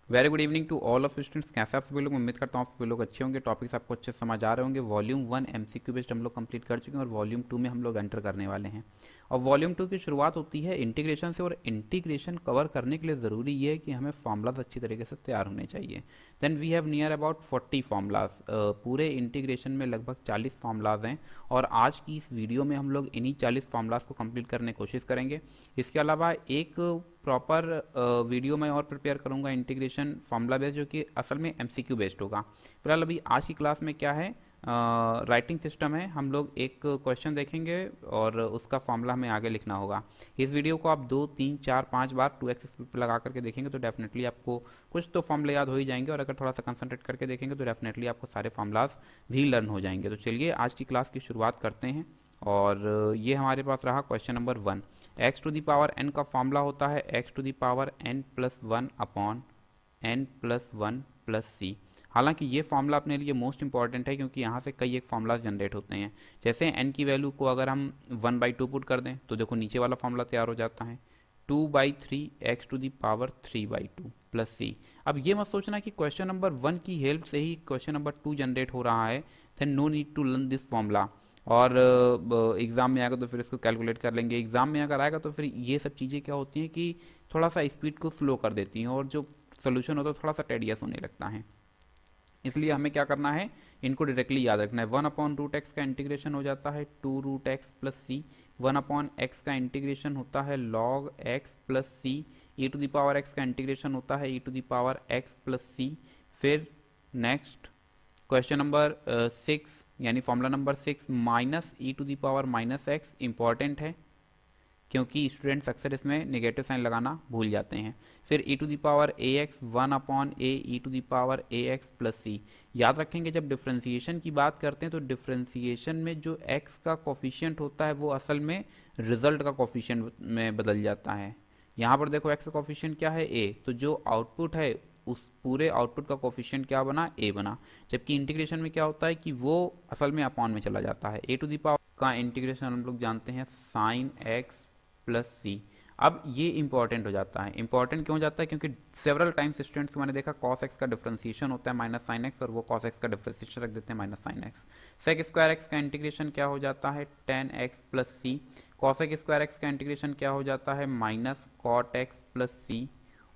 Very good evening to all of students. कैसे आप सभी लोग? उम्मीद करता हूँ आप सभी लोग अच्छे होंगे। टॉपिक्स आपको अच्छे से समझ आ रहे होंगे। वॉल्यूम 1 एमसीक्यू बेस्ड हम लोग कंप्लीट कर चुके हैं और वॉल्यूम 2 में हम लोग एंटर करने वाले हैं। और वॉल्यूम 2 की शुरुआत होती है इंटीग्रेशन से, और इंटीग्रेशन कवर करने के लिए ज़रूरी ये है कि हमें फॉर्मूलाज अच्छी तरीके से तैयार होने चाहिए। Then we have near about 40 formulas. पूरे इंटीग्रेशन में लगभग 40 फार्मूलाज हैं और आज की इस वीडियो में हम लोग इन्हीं 40 फार्मूलाज को कंप्लीट करने की कोशिश करेंगे। इसके अलावा एक प्रॉपर वीडियो मैं और प्रिपेयर करूंगा इंटीग्रेशन फार्मूला बेस्ड, जो कि असल में एमसीक्यू बेस्ड होगा। फिलहाल अभी आज की क्लास में क्या है, राइटिंग सिस्टम है। हम लोग एक क्वेश्चन देखेंगे और उसका फार्मूला हमें आगे लिखना होगा। इस वीडियो को आप 2 3 4 5 बार 2x स्पीड पर लगा करके देखेंगे तो डेफिनेटली आपको कुछ तो फॉर्मूले याद हो ही जाएंगे, और अगर थोड़ा सा कंसंट्रेट करके देखेंगे तो डेफिनेटली आपको सारे फार्मूलाज भी लर्न हो जाएंगे। तो चलिए आज की क्लास की शुरुआत करते हैं। और ये हमारे पास रहा question number 1। X to the power n का फॉर्मूला होता है x to the power n plus one upon n plus one plus c. हालांकि ये फॉर्मूला अपने लिए मोस्ट इंपॉर्टेंट है क्योंकि यहाँ से कई एक फॉर्मूलाज जनरेट होते हैं। जैसे एन की वैल्यू को अगर हम 1/2 पुट कर दें तो देखो नीचे वाला फॉर्मूला तैयार हो जाता है 2/3 x to the power 3/2 plus c. अब ये मत सोचना कि क्वेश्चन नंबर 1 की हेल्प से ही क्वेश्चन नंबर 2 जनरेट हो रहा है, then no need to learn this formula. और एग्ज़ाम में आएगा तो फिर इसको कैलकुलेट कर लेंगे। एग्ज़ाम में अगर आएगा तो फिर ये सब चीज़ें क्या होती हैं कि थोड़ा सा स्पीड को स्लो कर देती हैं और जो सोल्यूशन होता है थोड़ा सा टेडियस होने लगता है। इसलिए हमें क्या करना है, इनको डायरेक्टली याद रखना है। 1/√x का इंटीग्रेशन हो जाता है 2√x प्लस सी। 1/x का इंटीग्रेशन होता है log x plus c. e to the power x का इंटीग्रेशन होता है e to the power x plus c. फिर नेक्स्ट क्वेश्चन नंबर 6 यानी formula number 6 minus e to the power minus x important है क्योंकि students अक्सर इसमें negative sign लगाना भूल जाते हैं। फिर e to the power a x 1/a e to the power a x plus c. याद रखेंगे जब डिफ्रेंसिएशन की बात करते हैं तो डिफ्रेंसिएशन में जो x का कोफिशिएंट होता है वो असल में रिजल्ट का कोफिशिएंट में बदल जाता है। यहाँ पर देखो x का कोफिशिएंट क्या है a, तो जो आउटपुट है उस पूरे आउटपुट का कोफिशिएंट क्या बना, a बना। जबकि इंटीग्रेशन में क्या होता है कि वो असल में अपॉन में चला जाता है। a टू दी पावर का इंटीग्रेशन हम लोग जानते हैं साइन x प्लस सी। अब ये इंपॉर्टेंट हो जाता है। इंपॉर्टेंट क्यों हो जाता है? क्योंकि सेवरल टाइम्स स्टूडेंट्स को मैंने देखा कॉस एक्स का डिफरेंशिएशन होता है माइनस साइन एक्स, और वो कॉस एक्स का डिफरेंशिएशन रख देते हैं minus sine x. Sec square x का इंटीग्रेशन क्या हो जाता है tan x plus c. Cosec square x का इंटीग्रेशन क्या हो जाता है minus cot x plus c.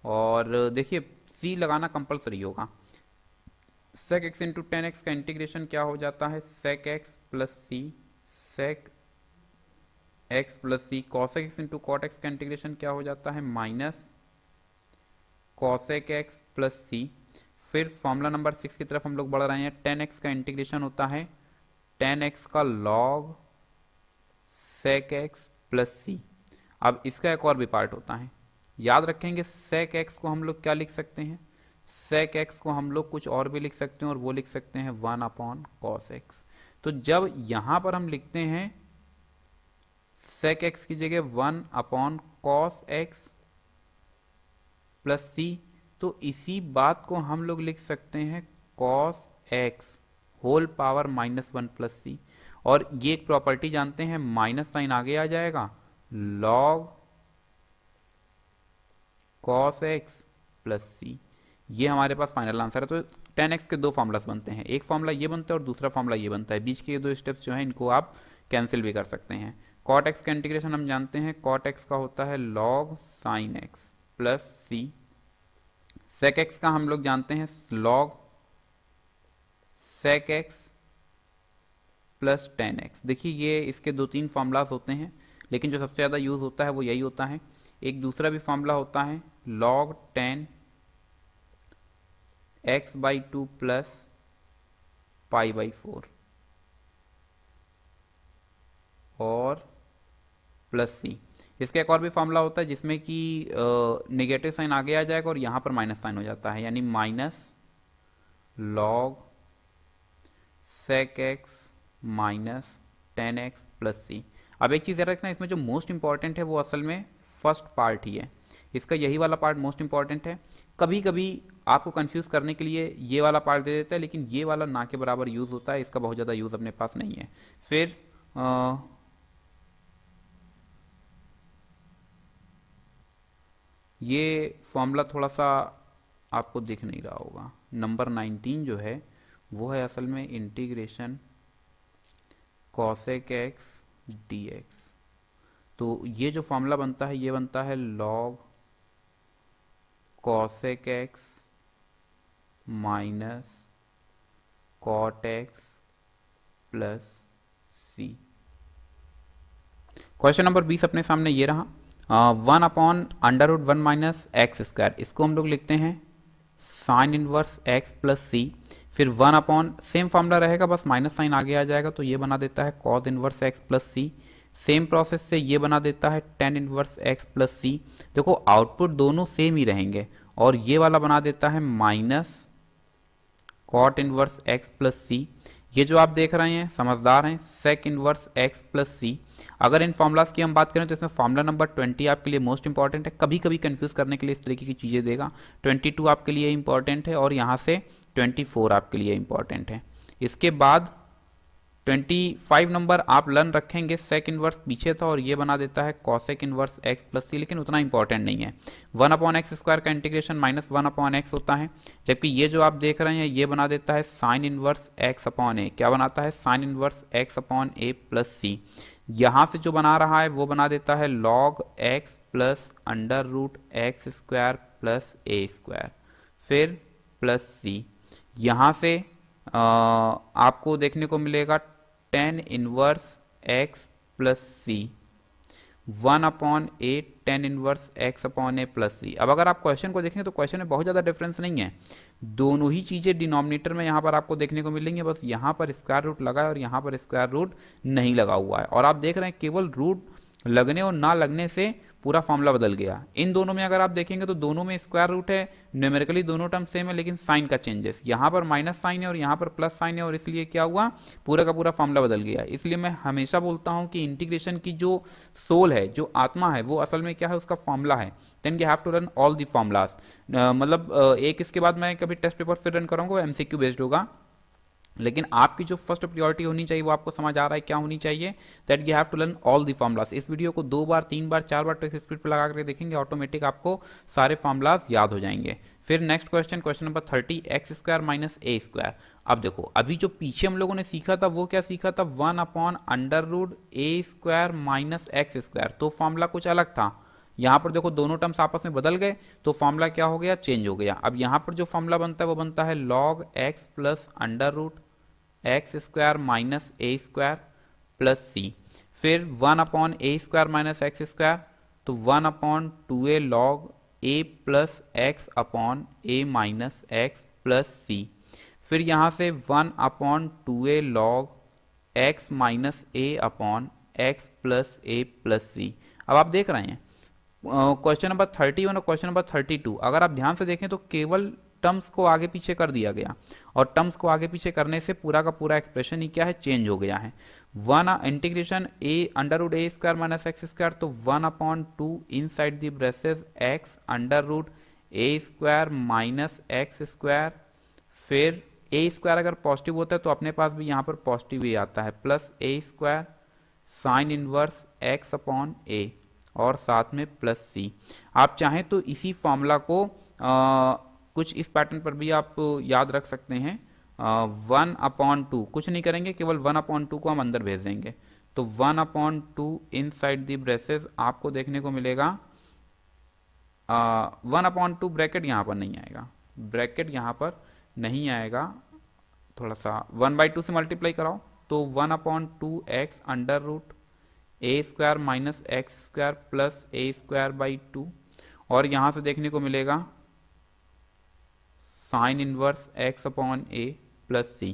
और देखिए सी लगाना कंपलसरी होगा। Sec x into tan x का इंटीग्रेशन क्या हो जाता है sec x plus c. Sec x plus c. Cosec x into cot x का इंटीग्रेशन क्या हो जाता है minus cosec x plus c. फिर फॉर्मूला नंबर 6 की तरफ हम लोग बढ़ रहे हैं। टेन एक्स का इंटीग्रेशन होता है टेन एक्स का log sec x plus c. अब इसका एक और भी पार्ट होता है, याद रखेंगे सेक एक्स को हम लोग क्या लिख सकते हैं, सेक एक्स को हम लोग कुछ और भी लिख सकते हैं और वो लिख सकते हैं 1/cos एक्स। तो जब यहां पर हम लिखते हैं सेक एक्स की जगह 1/cos एक्स प्लस सी, तो इसी बात को हम लोग लिख सकते हैं cos x whole power -1 plus c. और ये एक प्रॉपर्टी जानते हैं, माइनस साइन आगे आ जाएगा log cos x plus c. ये हमारे पास फाइनल आंसर है। तो 10x के दो फॉर्मूलास बनते हैं, एक फॉर्मूला ये बनता है और दूसरा फॉर्मूला ये बनता है। बीच के ये दो स्टेप्स जो हैं इनको आप कैंसिल भी कर सकते हैं। cot x का इंटीग्रेशन हम जानते हैं cot x का होता है log sin x प्लस सी। sec x का हम लोग जानते हैं log sec x plus ten x. देखिए ये इसके 2-3 फार्मूलाज होते हैं, लेकिन जो सबसे ज़्यादा यूज़ होता है वो यही होता है। एक दूसरा भी फार्मूला होता है log 10x/2 प्लस π/4 और प्लस सी। इसका एक और भी फार्मूला होता है जिसमें कि नेगेटिव साइन आगे आ जाएगा और यहाँ पर माइनस साइन हो जाता है, यानी minus log sec x minus 10x plus c. अब एक चीज़ याद रखना, इसमें जो मोस्ट इंपॉर्टेंट है वो असल में फर्स्ट पार्ट ही है। इसका यही वाला पार्ट मोस्ट इंपॉर्टेंट है। कभी कभी आपको कंफ्यूज करने के लिए ये वाला पार्ट दे देता है, लेकिन ये वाला ना के बराबर यूज़ होता है, इसका बहुत ज़्यादा यूज़ अपने पास नहीं है। फिर ये फॉर्मूला थोड़ा सा आपको दिख नहीं रहा होगा। नंबर 19 जो है वो है असल में इंटीग्रेशन cosec x dx। तो ये जो फॉर्मूला बनता है ये बनता है log cosec x minus cot x plus c। Question number 20 अपने सामने ये रहा, 1/√1 माइनस एक्स स्क्वायर, इसको हम लोग लिखते हैं sign inverse x plus c. फिर 1 सेम फॉर्मूला रहेगा, बस माइनस साइन आगे आ जाएगा तो ये बना देता है cos इनवर्स x प्लस सी। सेम प्रोसेस से ये बना देता है tan इनवर्स x प्लस सी। देखो आउटपुट दोनों सेम ही रहेंगे और ये वाला बना देता है minus cot inverse x plus c. ये जो आप देख रहे हैं समझदार हैं, sec inverse x plus c. अगर इन फॉर्मूलाज की हम बात करें तो इसमें फॉर्मूला नंबर 20 आपके लिए मोस्ट इंपॉर्टेंट है, कभी कभी कंफ्यूज करने के लिए इस तरीके की चीज़ें देगा। 22 आपके लिए इंपॉर्टेंट है और यहाँ से 24 आपके लिए इंपॉर्टेंट है। इसके बाद 25 नंबर आप लर्न रखेंगे, सेक इनवर्स पीछे था और ये बना देता है कॉसेक इनवर्स एक्स प्लस सी, लेकिन उतना इंपॉर्टेंट नहीं है। 1/x स्क्वायर का इंटीग्रेशन माइनस 1/x होता है, जबकि ये जो आप देख रहे हैं ये बना देता है साइन इनवर्स एक्स अपॉन ए। क्या बनाता है? Sine inverse x upon a plus c. यहाँ से जो बना रहा है वो बना देता है log x plus under root x square plus a square, फिर प्लस सी। यहाँ से आपको देखने को मिलेगा tan inverse x plus c, 1/a tan inverse x upon a plus c. अब अगर आप क्वेश्चन को देखें तो क्वेश्चन में बहुत ज़्यादा डिफरेंस नहीं है, दोनों ही चीज़ें डिनोमिनेटर में यहाँ पर आपको देखने को मिलेंगी, बस यहाँ पर स्क्वायर रूट लगा है और यहाँ पर स्क्वायर रूट नहीं लगा हुआ है। और आप देख रहे हैं केवल रूट लगने और ना लगने से पूरा फॉर्मूला बदल गया। इन दोनों में अगर आप देखेंगे तो दोनों में स्क्वायर रूट है, न्यूमेरिकली दोनों टर्म सेम है, लेकिन साइन का चेंजेस, यहाँ पर माइनस साइन है और यहाँ पर प्लस साइन है, और इसलिए क्या हुआ, पूरा का पूरा फॉर्मूला बदल गया। इसलिए मैं हमेशा बोलता हूँ कि इंटीग्रेशन की जो सोल है, जो आत्मा है, वो असल में क्या है, उसका फॉर्मूला है। Then you have to run all the formulas. मतलब एक इसके बाद मैं कभी टेस्ट पेपर फिर रन करूँगा, MCQ बेस्ड होगा, लेकिन आपकी जो फर्स्ट प्रायोरिटी होनी चाहिए वो आपको समझ आ रहा है क्या होनी चाहिए, that you have to learn all the formulas. इस वीडियो को 2 बार 3 बार 4 बार टेक्स्ट स्पीड पर लगा कर देखेंगे, ऑटोमेटिक आपको सारे फॉर्मूलाज याद हो जाएंगे। फिर next question number 30, x square minus a square. अब देखो अभी जो पीछे हम लोगों ने सीखा था वो क्या सीखा था, 1/√a square minus x square, तो फॉर्मूला कुछ अलग था। यहाँ पर देखो दोनों टर्म्स आपस में बदल गए तो फॉर्मूला क्या हो गया, चेंज हो गया। अब यहाँ पर जो फॉर्मूला बनता है वो बनता है log x plus under root x square minus a square plus c. फिर 1/a square minus x square, तो 1/2a log a plus x upon a minus x plus c. फिर यहाँ से 1/2a log x minus a upon x plus a plus c. अब आप देख रहे हैं क्वेश्चन नंबर 31 और क्वेश्चन नंबर 32, अगर आप ध्यान से देखें तो केवल टर्म्स को आगे पीछे कर दिया गया, और टर्म्स को आगे पीछे करने से पूरा का पूरा एक्सप्रेशन ही क्या है, चेंज हो गया है। 1 integration a square minus x square, तो 1/2 inside the braces x √a square minus x square. फिर a स्क्वायर अगर पॉजिटिव होता है तो अपने पास भी यहाँ पर पॉजिटिव ही आता है, plus a square sine inverse x upon a और साथ में प्लस सी। आप चाहें तो इसी फॉर्मूला को कुछ इस पैटर्न पर भी आप याद रख सकते हैं। 1/2 कुछ नहीं करेंगे, केवल 1/2 को हम अंदर भेज देंगे, तो 1/2 इन साइड दी ब्रेसेस आपको देखने को मिलेगा 1/2 ब्रैकेट यहाँ पर नहीं आएगा, ब्रैकेट यहाँ पर नहीं आएगा, थोड़ा सा 1/2 से मल्टीप्लाई कराओ तो 1/2 x under root a square minus x square plus a square by 2, और यहाँ से देखने को मिलेगा sine inverse x upon a plus c.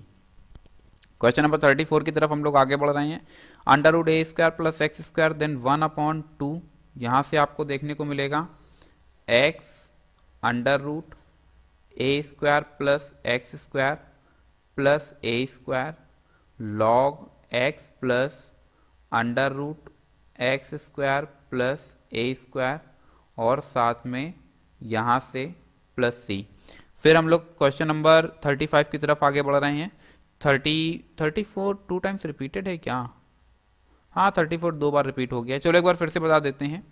Question number 34 की तरफ हम लोग आगे बढ़ रहे हैं। √a square plus x square, then 1/2, यहाँ से आपको देखने को मिलेगा x √a square plus x square plus a square log x plus √x square plus a square और साथ में यहाँ से प्लस सी। फिर हम लोग क्वेश्चन नंबर 35 की तरफ आगे बढ़ रहे हैं। 34 2 टाइम्स रिपीटेड है क्या? हाँ 34 2 बार रिपीट हो गया। चलो एक बार फिर से बता देते हैं।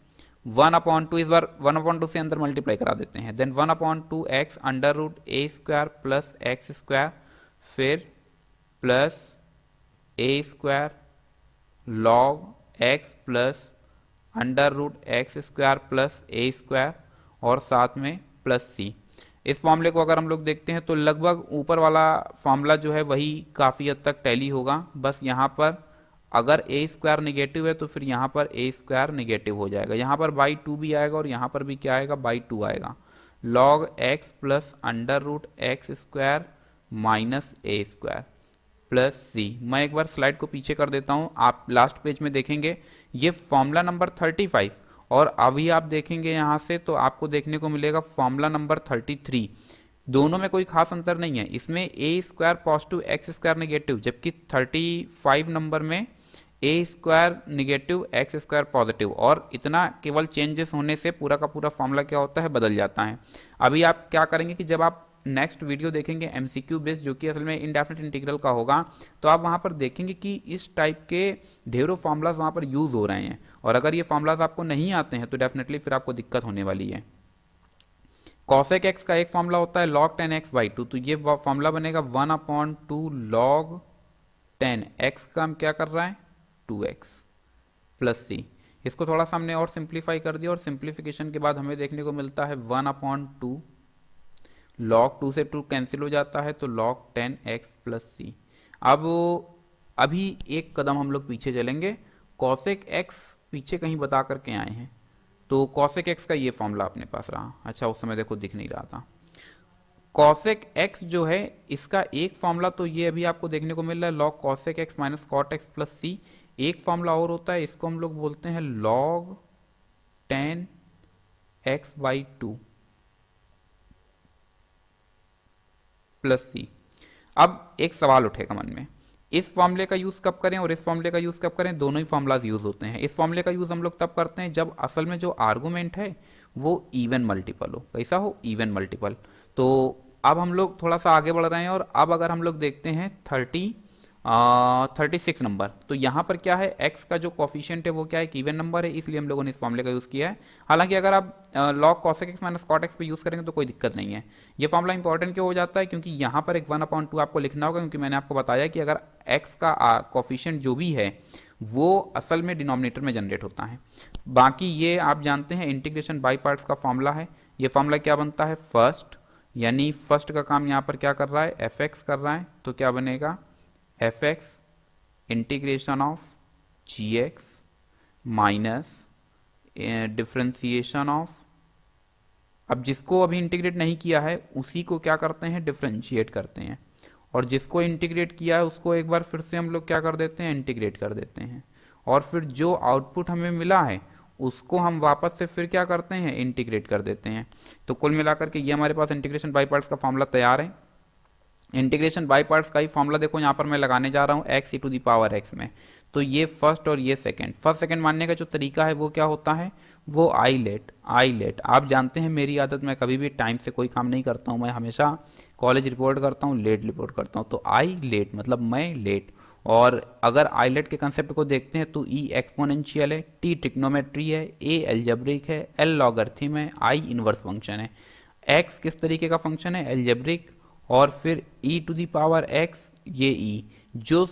1/2, इस बार 1/2 से अंदर मल्टीप्लाई करा देते हैं, then 1/2 x under root a square plus x square, फिर plus a square log x plus under root x square plus a square और साथ में प्लस सी। इस फॉर्मूले को अगर हम लोग देखते हैं तो लगभग ऊपर वाला फॉर्मूला जो है वही काफ़ी हद तक टैली होगा, बस यहाँ पर अगर ए स्क्वायर निगेटिव है तो फिर यहाँ पर ए स्क्वायर निगेटिव हो जाएगा, यहाँ पर बाई 2 भी आएगा और यहाँ पर भी क्या आएगा, बाई 2 आएगा। Log x plus under root x square minus a square plus c. मैं एक बार स्लाइड को पीछे कर देता हूँ, आप लास्ट पेज में देखेंगे ये फॉर्मूला नंबर 35 और अभी आप देखेंगे यहाँ से तो आपको देखने को मिलेगा फॉर्मूला नंबर 33। दोनों में कोई खास अंतर नहीं है, इसमें a square positive x square negative, जबकि 35 नंबर में a square negative x square positive, और इतना केवल चेंजेस होने से पूरा का पूरा फॉर्मूला क्या होता है, बदल जाता है। अभी आप क्या करेंगे कि जब आप नेक्स्ट वीडियो देखेंगे एमसीक्यू बेस्ड जो कि असल में इनडेफिनेट इंटीग्रल का होगा, तो आप वहां पर देखेंगे कि इस टाइप के ढेरों फॉर्मूलाज वहां पर यूज हो रहे हैं, और अगर ये फॉर्मूलाज आपको नहीं आते हैं तो डेफिनेटली फिर आपको दिक्कत होने वाली है। कॉसेक एक्स का एक फॉर्मूला होता है log 10x/2, तो ये फॉर्मूला बनेगा 1/2 log 10 x का हम क्या कर रहा है 2x प्लस सी। इसको थोड़ा सा हमने और सिंप्लीफाई कर दिया और सिंप्लीफिकेशन के बाद हमें देखने को मिलता है 1/2 log 2 से 2 कैंसिल हो जाता है तो log 10x प्लस सी। अब अभी एक कदम हम लोग पीछे चलेंगे, कॉसेक एक्स पीछे कहीं बता करके आए हैं, तो कॉसेक एक्स का ये फॉर्मूला अपने पास रहा। अच्छा उस समय देखो दिख नहीं रहा था। कॉसेक एक्स जो है इसका एक फॉर्मूला तो ये अभी आपको देखने को मिल रहा है log cosec x minus cot x plus c. एक फॉर्मूला और होता है, इसको हम लोग बोलते हैं log 10x/2 प्लस सी। अब एक सवाल उठेगा मन में, इस फॉर्मूले का यूज कब करें और इस फॉर्मूले का यूज कब करें, दोनों ही फॉर्मूलाज यूज होते हैं। इस फॉर्मूले का यूज हम लोग तब करते हैं जब असल में जो आर्गुमेंट है वो इवन मल्टीपल हो। कैसा हो, इवन मल्टीपल। तो अब हम लोग थोड़ा सा आगे बढ़ रहे हैं और अब अगर हम लोग देखते हैं 36 नंबर, तो यहाँ पर क्या है, x का जो कॉफिशिएंट है वो क्या है, एक इवन नंबर है, इसलिए हम लोगों ने इस फॉर्मूले का यूज़ किया है। हालांकि अगर आप log cosec x minus cot x पे यूज़ करेंगे तो कोई दिक्कत नहीं है। ये फॉर्मूला इंपॉर्टेंट क्यों हो जाता है, क्योंकि यहाँ पर एक 1/2 आपको लिखना होगा, क्योंकि मैंने आपको बताया कि अगर x का कॉफिशिएंट जो भी है वो असल में डिनोमिनेटर में जनरेट होता है। बाकी ये आप जानते हैं इंटीग्रेशन बाई पार्ट्स का फॉर्मूला है। ये फॉर्मूला क्या बनता है, फर्स्ट, यानी फर्स्ट का काम यहाँ पर क्या कर रहा है, fx कर रहा है, तो क्या बनेगा fx integration of gx minus differentiation of, अब जिसको अभी इंटीग्रेट नहीं किया है उसी को क्या करते हैं, डिफ्रेंशिएट करते हैं, और जिसको इंटीग्रेट किया है उसको एक बार फिर से हम लोग क्या कर देते हैं, इंटीग्रेट कर देते हैं, और फिर जो आउटपुट हमें मिला है उसको हम वापस से फिर क्या करते हैं, इंटीग्रेट कर देते हैं। तो कुल मिलाकर के ये हमारे पास इंटीग्रेशन बाई पार्ट्स का फॉर्मूला तैयार है। इंटीग्रेशन बाई पार्ट्स का ही फॉर्मूला देखो यहाँ पर मैं लगाने जा रहा हूँ x e to the power x में, तो ये फर्स्ट और ये सेकंड। फर्स्ट सेकंड मानने का जो तरीका है वो क्या होता है, वो आई लेट। आप जानते हैं मेरी आदत, मैं कभी भी टाइम से कोई काम नहीं करता हूँ, मैं हमेशा कॉलेज रिपोर्ट करता हूँ, लेट रिपोर्ट करता हूँ। तो आई लेट मतलब मैं लेट, और अगर आई लेट के कंसेप्ट को देखते हैं तो ई एक्सपोनेंशियल है, टी ट्रिग्नोमेट्री है, ए एल्जेब्रिक है, एल लॉगरिथम है, आई इनवर्स फंक्शन है। एक्स किस तरीके का फंक्शन है, एल्जेब्रिक, और फिर e to the power x, ये e जो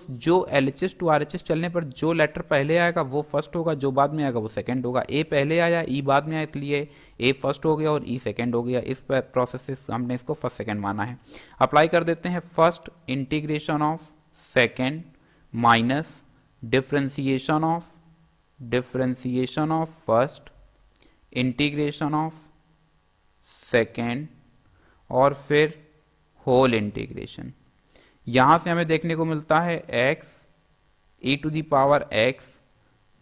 LHS टू RHS चलने पर जो लेटर पहले आएगा वो फर्स्ट होगा, जो बाद में आएगा वो सेकंड होगा। a पहले आया, e बाद में आया, इसलिए a फर्स्ट हो गया और e सेकंड हो गया। इस प्रोसेस से हमने इसको फर्स्ट सेकंड माना है। अप्लाई कर देते हैं, first integration of second minus differentiation of first integration of second और फिर होल इंटीग्रेशन। यहां से हमें देखने को मिलता है x e to the power x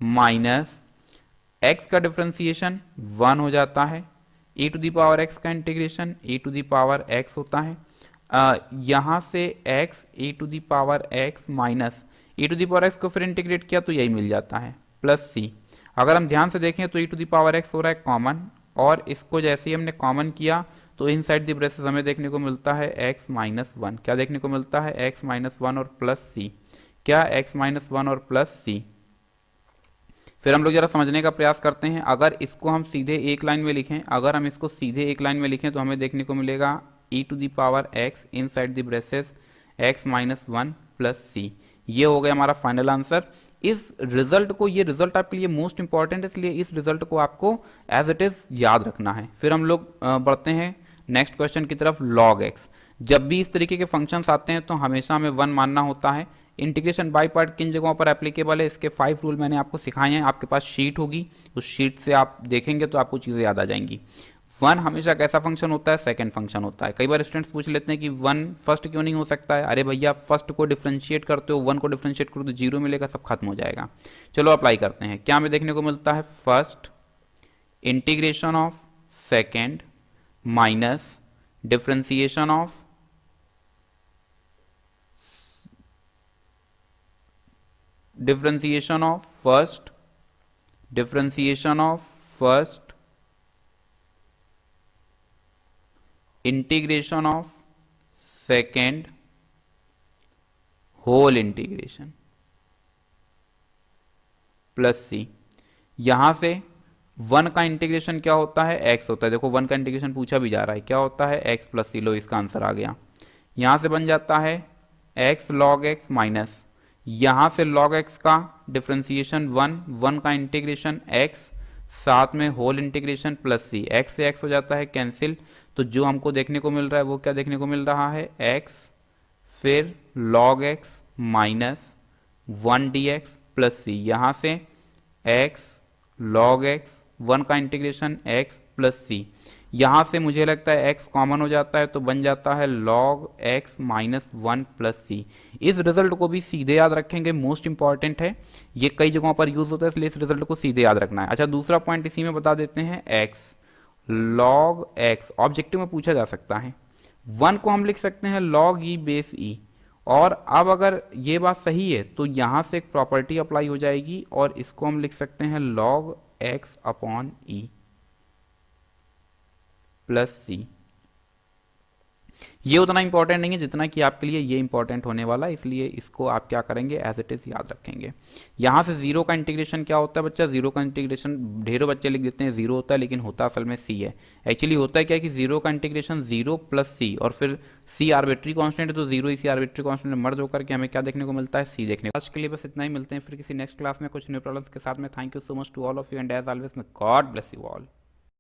minus x का डिफ्रेंसिएशन 1 हो जाता है, e to the power x का integration e to the power x होता है। यहां से x e to the power x minus e to the power x को फिर इंटीग्रेट किया तो यही मिल जाता है, प्लस c। अगर हम ध्यान से देखें तो e to the power x हो रहा है कॉमन, और इसको जैसे ही हमने कॉमन किया तो इनसाइड दी ब्रेसेस हमें देखने को मिलता है x माइनस 1। क्या देखने को मिलता है, x माइनस 1 और प्लस c। क्या x माइनस 1 और प्लस c। फिर हम लोग जरा समझने का प्रयास करते हैं। अगर इसको हम सीधे एक लाइन में लिखें, अगर हम इसको सीधे एक लाइन में लिखें तो हमें देखने को मिलेगा e to the power x inside the braces x minus one plus c. ये हो गया हमारा फाइनल आंसर। इस रिजल्ट को, ये रिजल्ट आपके लिए मोस्ट इंपॉर्टेंट है, इसलिए इस रिजल्ट को आपको एज इट इज याद रखना है। फिर हम लोग बढ़ते हैं नेक्स्ट क्वेश्चन की तरफ। log x, जब भी इस तरीके के फंक्शंस आते हैं तो हमेशा हमें 1 मानना होता है। इंटीग्रेशन बाय पार्ट किन जगहों पर एप्लीकेबल है, इसके 5 रूल मैंने आपको सिखाए हैं। आपके पास शीट होगी, उस शीट से आप देखेंगे तो आपको चीज़ें याद आ जाएंगी। 1 हमेशा कैसा फंक्शन होता है, सेकंड फंक्शन होता है। कई बार स्टूडेंट्स पूछ लेते हैं कि 1 फर्स्ट क्यों नहीं हो सकता है। अरे भैया, फर्स्ट को डिफ्रेंशिएट करते हो, 1 को डिफ्रेंशिएट करो तो 0 मिलेगा, सब खत्म हो जाएगा। चलो अप्लाई करते हैं। क्या हमें देखने को मिलता है, first integration of second minus differentiation of first integration of second whole integration plus c. यहां से 1 का इंटीग्रेशन क्या होता है, x होता है। देखो 1 का इंटीग्रेशन पूछा भी जा रहा है, क्या होता है, x प्लस सी। लो, इसका आंसर आ गया। यहां से बन जाता है x log x माइनस, यहां से log x का डिफ्रेंसिएशन 1 का इंटीग्रेशन x, साथ में होल इंटीग्रेशन प्लस सी। x से x हो जाता है कैंसिल, तो जो हमको देखने को मिल रहा है वो क्या देखने को मिल रहा है, x फिर log x minus 1 dx plus c. यहां से x log x 1 का इंटीग्रेशन x प्लस सी। यहां से मुझे लगता है x कॉमन हो जाता है तो बन जाता है log x माइनस 1 प्लस सी। इस रिजल्ट को भी सीधे याद रखेंगे, मोस्ट इंपॉर्टेंट है, ये कई जगहों पर यूज होता है, इसलिए इस रिजल्ट को सीधे याद रखना है। अच्छा, दूसरा पॉइंट इसी में बता देते हैं, x log x ऑब्जेक्टिव में पूछा जा सकता है। 1 को हम लिख सकते हैं log e बेस e, और अब अगर ये बात सही है तो यहां से एक प्रॉपर्टी अप्लाई हो जाएगी और इसको हम लिख सकते हैं log x upon e plus c. ये उतना इंपॉर्टेंट नहीं है जितना कि आपके लिए ये इंपॉर्टेंट होने वाला है, इसलिए इसको आप क्या करेंगे, एज इट इज याद रखेंगे। यहां से 0 का इंटीग्रेशन क्या होता है बच्चा, 0 का इंटीग्रेशन ढेरों बच्चे लिख देते हैं 0 होता है, लेकिन होता असल में c है। एक्चुअली होता है क्या कि 0 का इंटीग्रेशन 0 प्लस सी, और फिर c आर्बिट्री कांस्टेंट है तो 0 इसी आर्बिट्री कांस्टेंट में मर्ज होकर के हमें क्या देखने को मिलता है, c देखने को। आज के लिए बस इतना ही, मिलते हैं फिर किसी नेक्स्ट क्लास में कुछ न्यू प्रॉब्लम्स के साथ में। Thank you so much to all of you and as always, God bless you all.